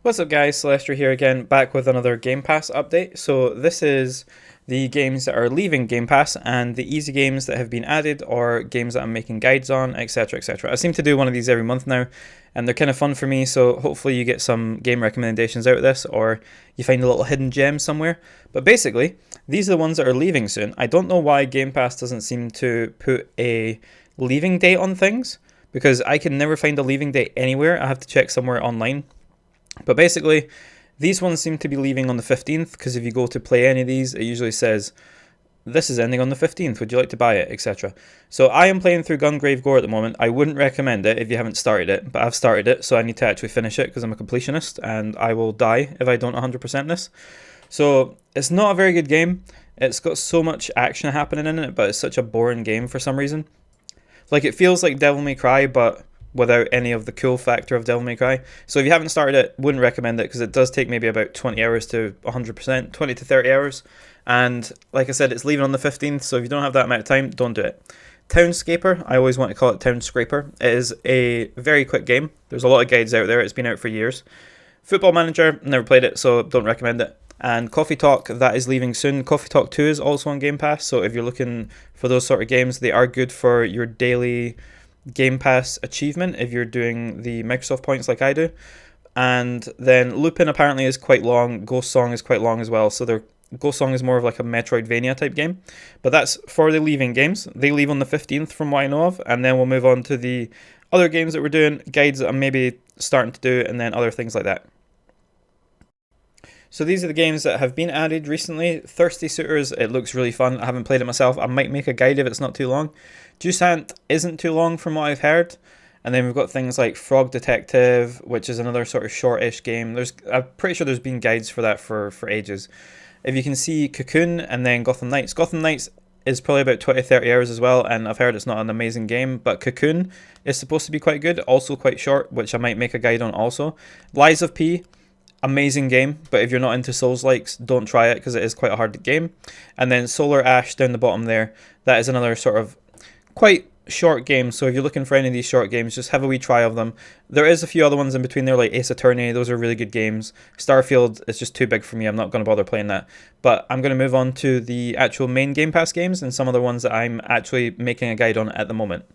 What's up guys, Celestia here again, back with another Game Pass update. So this is the games that are leaving Game Pass and the easy games that have been added or games that I'm making guides on, etc, etc. I seem to do one of these every month now and they're kind of fun for me, so hopefully you get some game recommendations out of this or you find a little hidden gem somewhere. But basically, these are the ones that are leaving soon. I don't know why Game Pass doesn't seem to put a leaving date on things, because I can never find a leaving date anywhere. I have to check somewhere online. But basically, these ones seem to be leaving on the 15th, because if you go to play any of these, it usually says, this is ending on the 15th, would you like to buy it, etc. So I am playing through Gungrave Gore at the moment. I wouldn't recommend it if you haven't started it, but I've started it, so I need to actually finish it, because I'm a completionist, and I will die if I don't 100% this. So it's not a very good game. It's got so much action happening in it, but it's such a boring game for some reason. Like, it feels like Devil May Cry, but without any of the cool factor of Devil May Cry. So if you haven't started it, wouldn't recommend it, because it does take maybe about 20 hours to 100%, 20 to 30 hours. And like I said, it's leaving on the 15th, so if you don't have that amount of time, don't do it. Townscaper, I always want to call it Townscraper. It is a very quick game. There's a lot of guides out there. It's been out for years. Football Manager, never played it, so don't recommend it. And Coffee Talk, that is leaving soon. Coffee Talk 2 is also on Game Pass, so if you're looking for those sort of games, they are good for your daily Game Pass achievement if you're doing the Microsoft points like I do. And then Lupin apparently is quite long. Ghost Song is quite long as well. So Ghost Song is more of like a Metroidvania type game. But that's for the leaving games. They leave on the 15th from what I know of. And then we'll move on to the other games that we're doing, guides that I'm maybe starting to do, and then other things like that. So these are the games that have been added recently. Thirsty Suitors, it looks really fun. I haven't played it myself. I might make a guide if it's not too long. Jusant isn't too long from what I've heard. And then we've got things like Frog Detective, which is another sort of shortish game. I'm pretty sure there's been guides for that for ages. If you can see Cocoon and then Gotham Knights. Gotham Knights is probably about 20-30 hours as well, and I've heard it's not an amazing game, but Cocoon is supposed to be quite good, also quite short, which I might make a guide on also. Lies of P, amazing game, but if you're not into Souls-likes, don't try it, because it is quite a hard game. And then Solar Ash down the bottom there, that is another sort of quite short game, so if you're looking for any of these short games, just have a wee try of them. There is a few other ones in between there, like Ace Attorney. Those are really good games. Starfield is just too big for me. I'm not going to bother playing that. But I'm going to move on to the actual main Game Pass games and some other ones that I'm actually making a guide on at the moment.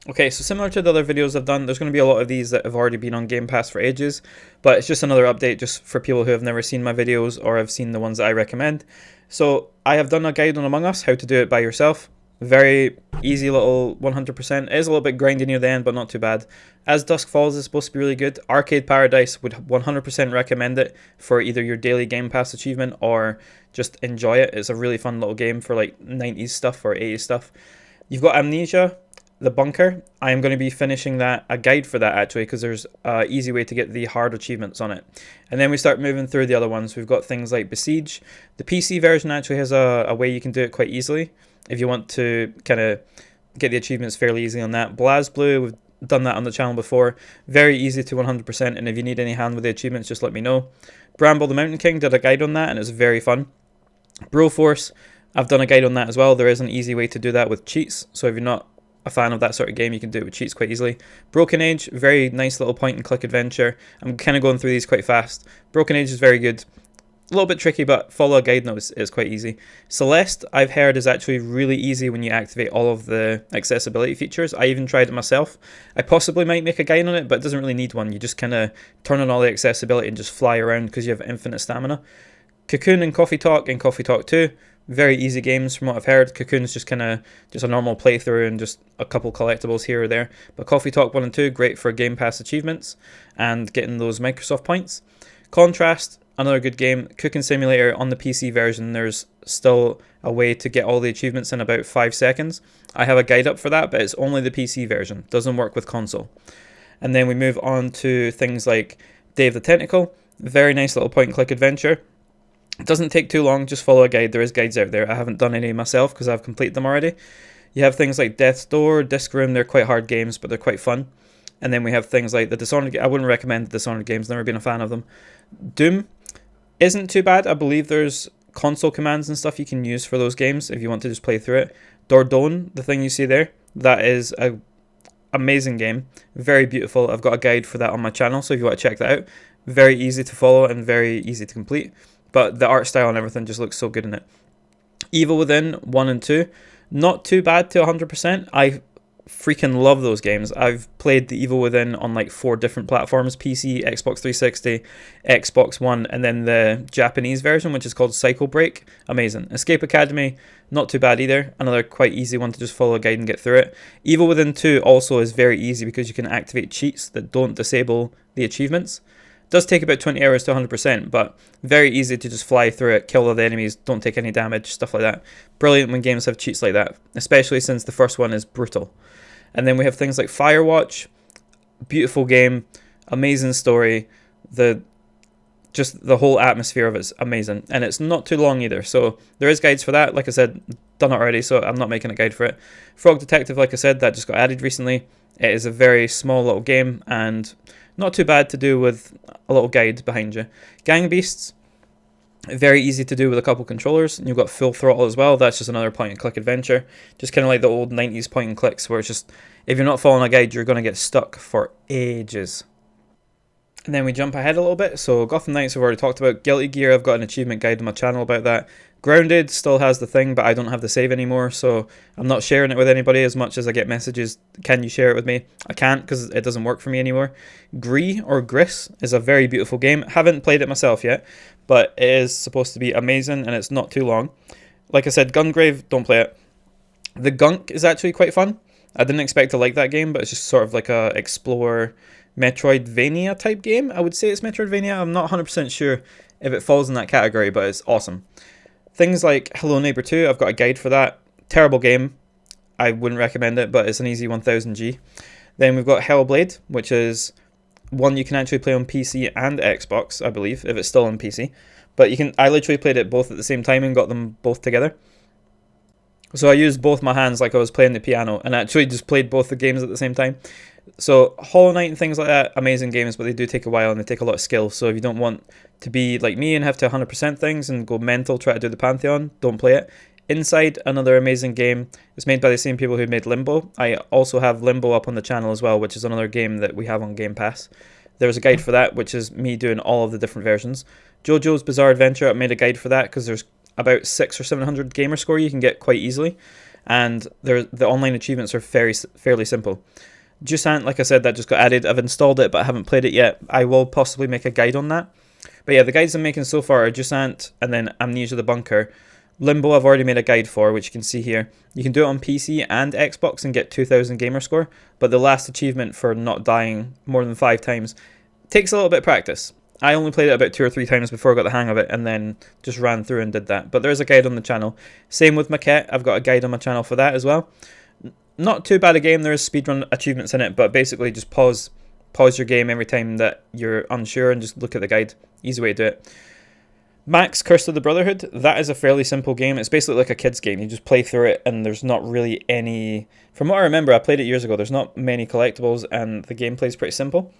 Okay, so similar to the other videos I've done, there's going to be a lot of these that have already been on Game Pass for ages, but it's just another update just for people who have never seen my videos or have seen the ones that I recommend. So I have done a guide on Among Us, how to do it by yourself. Very easy little 100%. It is a little bit grindy near the end, but not too bad. As Dusk Falls is supposed to be really good. Arcade Paradise would 100% recommend it for either your daily Game Pass achievement or just enjoy it. It's a really fun little game for like 90s stuff or 80s stuff. You've got Amnesia, The Bunker. I am going to be finishing a guide for that actually, because there's an easy way to get the hard achievements on it. And then we start moving through the other ones. We've got things like Besiege. The PC version actually has a way you can do it quite easily if you want to kind of get the achievements fairly easily on that. BlazBlue, we've done that on the channel before. Very easy to 100%, and if you need any hand with the achievements, just let me know. Bramble the Mountain King, did a guide on that, and it was very fun. Broforce, I've done a guide on that as well. There is an easy way to do that with cheats, so if you're not a fan of that sort of game, you can do it with cheats quite easily. Broken Age, very nice little point and click adventure. I'm kind of going through these quite fast. Broken Age is very good. A little bit tricky, but follow a guide note is quite easy. Celeste, I've heard, is actually really easy when you activate all of the accessibility features. I even tried it myself. I possibly might make a guide on it, but it doesn't really need one. You just kind of turn on all the accessibility and just fly around because you have infinite stamina. Cocoon and Coffee Talk 2, very easy games from what I've heard. Cocoon's just kind of just a normal playthrough and just a couple collectibles here or there. But Coffee Talk 1 and 2, great for Game Pass achievements and getting those Microsoft points. Contrast, another good game. Cooking Simulator on the PC version, there's still a way to get all the achievements in about 5 seconds. I have a guide up for that, but it's only the PC version. Doesn't work with console. And then we move on to things like Dave the Tentacle. Very nice little point and click adventure. It doesn't take too long, just follow a guide. There is guides out there. I haven't done any myself because I've completed them already. You have things like Death's Door, Disc Room. They're quite hard games, but they're quite fun. And then we have things like the Dishonored. I wouldn't recommend the Dishonored games. Never been a fan of them. Doom isn't too bad. I believe there's console commands and stuff you can use for those games if you want to just play through it. Dordogne, the thing you see there, that is a amazing game, very beautiful. I've got a guide for that on my channel, so if you want to check that out. very easy to follow and very easy to complete. But the art style and everything just looks so good in it. Evil Within 1 and 2, not too bad to 100%. I freaking love those games. I've played the Evil Within on like 4 different platforms: PC, Xbox 360, Xbox One, and then the Japanese version, which is called Cycle Break. Amazing. Escape Academy, not too bad either. Another quite easy one to just follow a guide and get through it. Evil Within 2 also is very easy because you can activate cheats that don't disable the achievements. It does take about 20 hours to 100%, but very easy to just fly through it, kill all the enemies, don't take any damage, stuff like that. Brilliant when games have cheats like that, especially since the first one is brutal. And then we have things like Firewatch, beautiful game, amazing story, the whole atmosphere of it's amazing, and it's not too long either. So there is guides for that. Like I said, done it already, so I'm not making a guide for it. Frog Detective, like I said, that just got added recently. It is a very small little game and not too bad to do with a little guide behind you. Gang Beasts, very easy to do with a couple controllers, and you've got Full Throttle as well. That's just another point and click adventure, just kind of like the old 90s point and clicks, where it's just, if you're not following a guide, you're going to get stuck for ages. And then we jump ahead a little bit. So Gotham Knights I've already talked about. Guilty Gear, I've got an achievement guide on my channel about that. Grounded still has the thing, but I don't have the save anymore, so I'm not sharing it with anybody as much as I get messages, can you share it with me? I can't because it doesn't work for me anymore. Gree or Gris is a very beautiful game. Haven't played it myself yet, but it is supposed to be amazing and it's not too long. Like I said, Gungrave, don't play it. The Gunk is actually quite fun. I didn't expect to like that game, but it's just sort of like a explore Metroidvania type game. I would say it's Metroidvania. I'm not 100% sure if it falls in that category, but it's awesome. Things like Hello Neighbor 2, I've got a guide for that. Terrible game. I wouldn't recommend it, but it's an easy 1000G. Then we've got Hellblade, which is one you can actually play on PC and Xbox, I believe, if it's still on PC. But you can. I literally played it both at the same time and got them both together. So I used both my hands like I was playing the piano and actually just played both the games at the same time. So Hollow Knight and things like that, amazing games, but they do take a while and they take a lot of skill. So if you don't want to be like me and have to 100% things and go mental, try to do the Pantheon, don't play it. Inside, another amazing game. It's made by the same people who made Limbo. I also have Limbo up on the channel as well, which is another game that we have on Game Pass. There's a guide for that, which is me doing all of the different versions. JoJo's Bizarre Adventure, I made a guide for that because there's about 600 or 700 Gamerscore you can get quite easily. And the online achievements are fairly simple. Jusant, like I said, that just got added. I've installed it, but I haven't played it yet. I will possibly make a guide on that. But yeah, the guides I'm making so far are Jusant and then Amnesia the Bunker. Limbo I've already made a guide for, which you can see here. You can do it on PC and Xbox and get 2000 Gamerscore, but the last achievement for not dying more than 5 times takes a little bit of practice. I only played it about 2 or 3 times before I got the hang of it and then just ran through and did that. But there's a guide on the channel. Same with Maquette, I've got a guide on my channel for that as well. Not too bad a game, there is speedrun achievements in it, but basically just pause your game every time that you're unsure and just look at the guide. Easy way to do it. Max Curse of the Brotherhood, that is a fairly simple game. It's basically like a kid's game. You just play through it and there's not really any... From what I remember, I played it years ago, there's not many collectibles and the gameplay is pretty simple.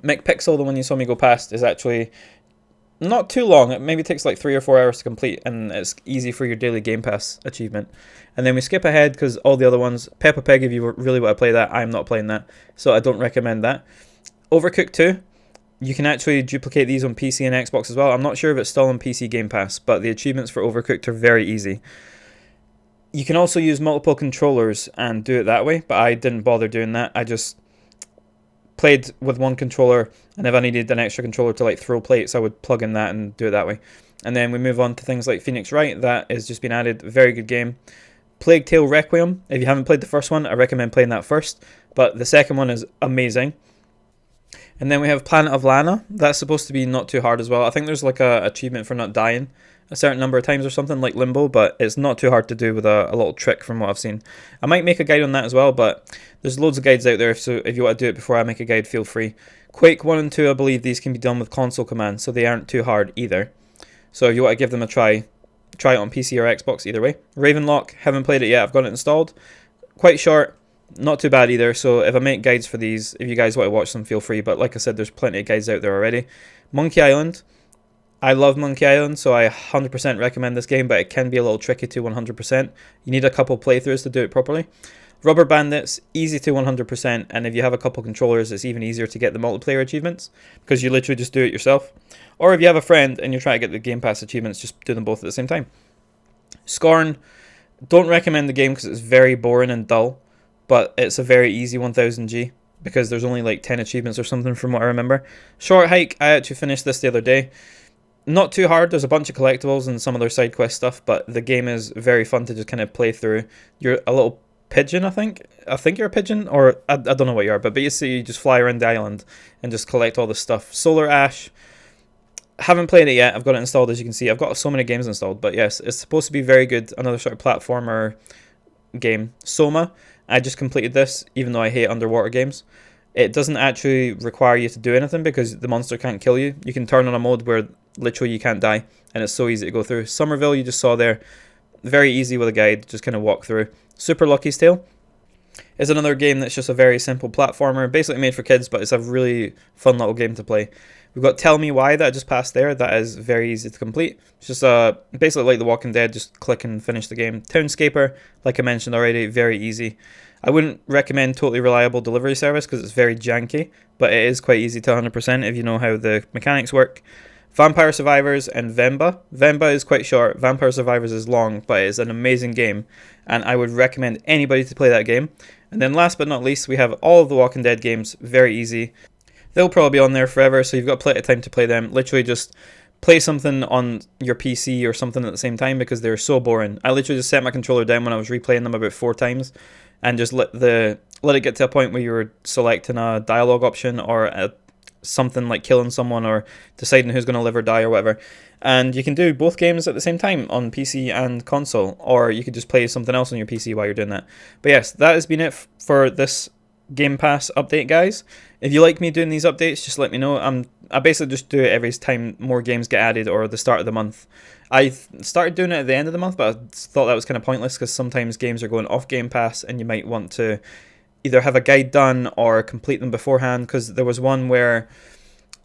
McPixel, the one you saw me go past, is actually not too long. It maybe takes like 3 or 4 hours to complete and it's easy for your daily Game Pass achievement. And then we skip ahead because all the other ones, Peppa Pig, if you really want to play that, I'm not playing that, so I don't recommend that. Overcooked 2, you can actually duplicate these on PC and Xbox as well. I'm not sure if it's still on PC Game Pass, but the achievements for Overcooked are very easy. You can also use multiple controllers and do it that way, but I didn't bother doing that. I just played with one controller, and if I needed an extra controller to like throw plates, I would plug in that and do it that way. And then we move on to things like Phoenix Wright, that has just been added. Very good game. Plague Tale Requiem, if you haven't played the first one, I recommend playing that first, but the second one is amazing. And then we have Planet of Lana, that's supposed to be not too hard as well. I think there's like a achievement for not dying a certain number of times or something like Limbo, but it's not too hard to do with a little trick from what I've seen. I might make a guide on that as well, but there's loads of guides out there, so if you want to do it before I make a guide, feel free. Quake 1 and 2, I believe these can be done with console commands, so they aren't too hard either. So if you want to give them a try it on PC or Xbox, either way. Ravenlock, haven't played it yet, I've got it installed. Quite short, not too bad either, so if I make guides for these, if you guys want to watch them, feel free, but like I said, there's plenty of guides out there already. Monkey Island, I love Monkey Island, so I 100% recommend this game, but it can be a little tricky to 100%. You need a couple playthroughs to do it properly. Rubber Bandits, easy to 100%, and if you have a couple controllers, it's even easier to get the multiplayer achievements because you literally just do it yourself. Or if you have a friend and you're trying to get the Game Pass achievements, just do them both at the same time. Scorn, don't recommend the game because it's very boring and dull, but it's a very easy 1000G because there's only like 10 achievements or something from what I remember. Short Hike, I actually finished this the other day. Not too hard, there's a bunch of collectibles and some other side quest stuff, but the game is very fun to just kind of play through. You're a little pigeon, I think. I think you're a pigeon, or I don't know what you are, but basically you just fly around the island and just collect all the stuff. Solar Ash, haven't played it yet. I've got it installed, as you can see. I've got so many games installed, but yes, it's supposed to be very good. Another sort of platformer game. Soma, I just completed this, even though I hate underwater games. It doesn't actually require you to do anything because the monster can't kill you. You can turn on a mode where literally you can't die, and it's so easy to go through. Somerville, you just saw there, very easy with a guide, just kind of walk through. Super Lucky's Tale is another game that's just a very simple platformer, basically made for kids, but it's a really fun little game to play. We've got Tell Me Why that I just passed there. That is very easy to complete. It's just basically like The Walking Dead, just click and finish the game. Townscaper, like I mentioned already, very easy. I wouldn't recommend Totally Reliable Delivery Service because it's very janky, but it is quite easy to 100% if you know how the mechanics work. Vampire Survivors and Vemba. Vemba is quite short, Vampire Survivors is long, but it's an amazing game, and I would recommend anybody to play that game. And then last but not least, we have all of the Walking Dead games, very easy. They'll probably be on there forever, so you've got plenty of time to play them. Literally just play something on your PC or something at the same time because they're so boring. I literally just set my controller down when I was replaying them about 4 times and just let it get to a point where you were selecting a dialogue option or something like killing someone or deciding who's going to live or die or whatever. And you can do both games at the same time on PC and console, or you could just play something else on your PC while you're doing that. But yes, that has been it for this Game Pass update, guys. If you like me doing these updates, just let me know. I basically just do it every time more games get added or the start of the month. I started doing it at the end of the month, but I thought that was kind of pointless because sometimes games are going off Game Pass and you might want to either have a guide done or complete them beforehand, because there was one where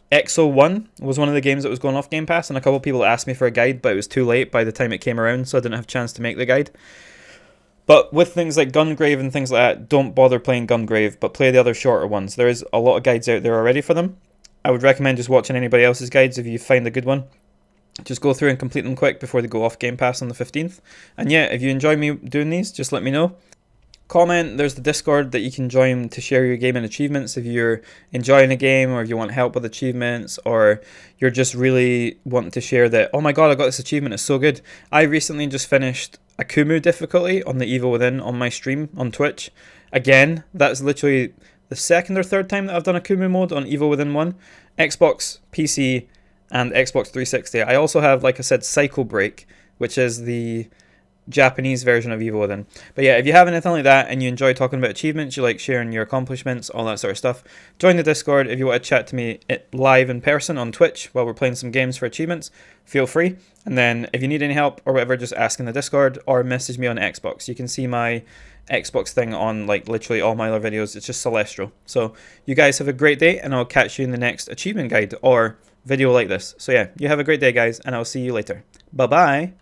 Exo 1 was one of the games that was going off Game Pass and a couple of people asked me for a guide, but it was too late by the time it came around, so I didn't have a chance to make the guide. But with things like Gungrave and things like that, don't bother playing Gungrave, but play the other shorter ones. There is a lot of guides out there already for them. I would recommend just watching anybody else's guides if you find a good one. Just go through and complete them quick before they go off Game Pass on the 15th. And yeah, if you enjoy me doing these, just let me know. Comment, there's the Discord that you can join to share your game and achievements if you're enjoying a game, or if you want help with achievements, or you're just really wanting to share that, oh my god, I got this achievement, it's so good. I recently just finished Akumu difficulty on the Evil Within on my stream on Twitch. Again, that's literally the second or third time that I've done Akumu mode on Evil Within 1. Xbox, PC, and Xbox 360. I also have, like I said, Psycho Break, which is the Japanese version of Evil Within. But yeah, if you have anything like that and you enjoy talking about achievements, you like sharing your accomplishments, all that sort of stuff, join the Discord. If you want to chat to me live in person on Twitch while we're playing some games for achievements, feel free. And then if you need any help or whatever, just ask in the Discord or message me on Xbox. You can see my Xbox thing on like literally all my other videos. It's just Celestial. So you guys have a great day, and I'll catch you in the next achievement guide or video like this. So yeah, you have a great day, guys, and I'll see you later. Bye bye.